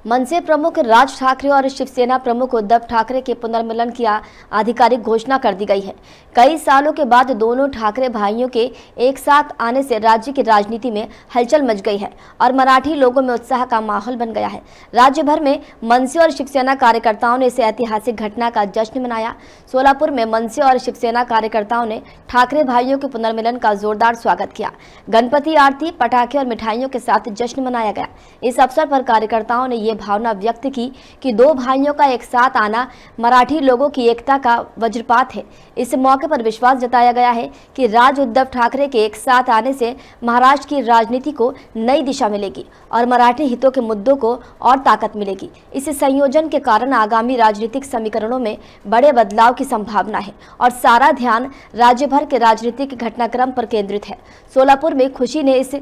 मनसे प्रमुख राज ठाकरे और शिवसेना प्रमुख उद्धव ठाकरे के पुनर्मिलन की आधिकारिक घोषणा कर दी गई है। कई सालों के बाद दोनों ठाकरे भाइयों के एक साथ आने से राज्य की राजनीति में हलचल मच गई है और मराठी लोगों में उत्साह का माहौल बन गया है। राज्य भर में मनसे और शिवसेना कार्यकर्ताओं ने इस ऐतिहासिक घटना का जश्न मनाया। सोलापुर में मनसे और शिवसेना कार्यकर्ताओं ने ठाकरे भाइयों के पुनर्मिलन का जोरदार स्वागत किया। गणपति आरती, पटाखे और मिठाइयों के साथ जश्न मनाया गया। इस अवसर पर कार्यकर्ताओं ने ये भावना व्यक्त की कि दो भाइयों का एक साथ आना मराठी लोगों की एकता का वज्रपात है। इस मौके पर विश्वास जताया गया है कि राज उद्धव ठाकरे के एक साथ आने से महाराष्ट्र की राजनीति को नई दिशा मिलेगी और मराठी हितों के मुद्दों को और ताकत मिलेगी। इस संयोजन के कारण आगामी राजनीतिक समीकरणों में बड़े बदलाव की संभावना है और सारा ध्यान राज्य भर के राजनीतिक घटनाक्रम पर केंद्रित है। सोलापुर में खुशी ने इस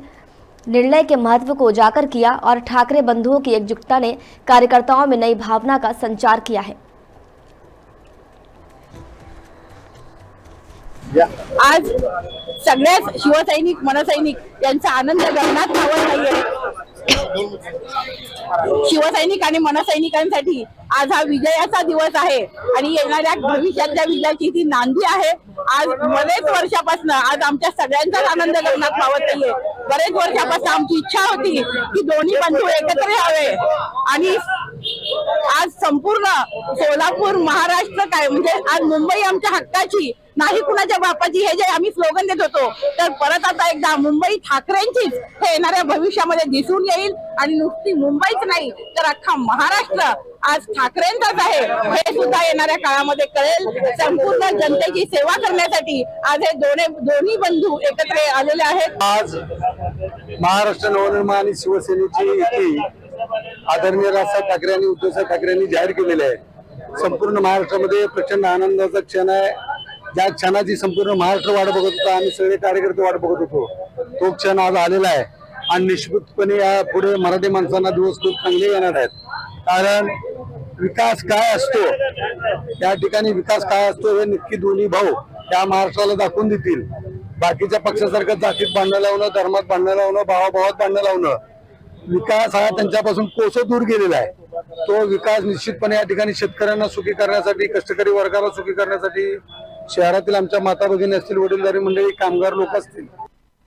निर्णय के महत्व को उजागर किया और ठाकरे बंधुओं की एकजुटता ने कार्यकर्ताओं में नई भावना का संचार किया है। आज सगळ्याच शिवसैनिक मनसैनिक यांचा आनंद गगनात मावत नाहीये। शिवसैनिक आणि मनसैनिकांसाठी आज हा विजयाचा दिवस आहे आणि येणाऱ्या भविष्याच्या विजयाची ती नांदी आहे। आज बरेच वर्षापासून आज आमच्या सगळ्यांचाच आनंद गगनात मावत नाहीये। बरेच वर्षापासून आमची इच्छा होती की दोन्ही बंधू एकत्र यावे आणि आज संपूर्ण सोलापूर महाराष्ट्र काय म्हणजे आज मुंबई आमच्या हक्काची नाही कुणाच्या बापाची हे जे आम्ही स्लोगन देत होतो तर परत आता एकदा मुंबई ठाकरेंचीच हे येणाऱ्या भविष्यामध्ये दिसून येईल आणि नुसती मुंबईच नाही तर अख्खा महाराष्ट्र आज ठाकरेंचाच आहे हे सुद्धा येणाऱ्या काळामध्ये कळेल। संपूर्ण जनतेची सेवा करण्यासाठी आज हे दोन्ही बंधू एकत्र आलेले आहेत। आज महाराष्ट्र नवनिर्माण आणि शिवसेनेची युती आदरणीय राजसाहेब ठाकरे आणि उद्धवसाहेब ठाकरे यांनी जाहीर केलेले आहे। संपूर्ण महाराष्ट्रामध्ये प्रचंड आनंदाचा क्षण आहे। ज्या क्षणाची संपूर्ण महाराष्ट्र वाट बघत होता, आम्ही सगळे कार्यकर्ते वाट बघत होतो, तो क्षण आज आलेला आहे आणि निश्चितपणे या पुढे मराठी माणसांना दिवस खूप चांगले येणार आहेत। कारण विकास काय असतो, या ठिकाणी विकास काय असतो हे नक्की दोन्ही भाऊ या महाराष्ट्राला दाखवून देतील। बाकीच्या पक्षासारखं जातीत भांडण लावणं, धर्मात भांडण लावणं, भावाभावात भांडण लावणं, विकास हा त्यांच्यापासून कोसो दूर गेलेला आहे। तो विकास निश्चितपणे या ठिकाणी शेतकऱ्यांना सुखी करण्यासाठी, कष्टकरी वर्गाला सुखी करण्यासाठी, शहरातील आमच्या माता भगिनी असतील, वडीलधारी मंडळी, कामगार लोक असतील,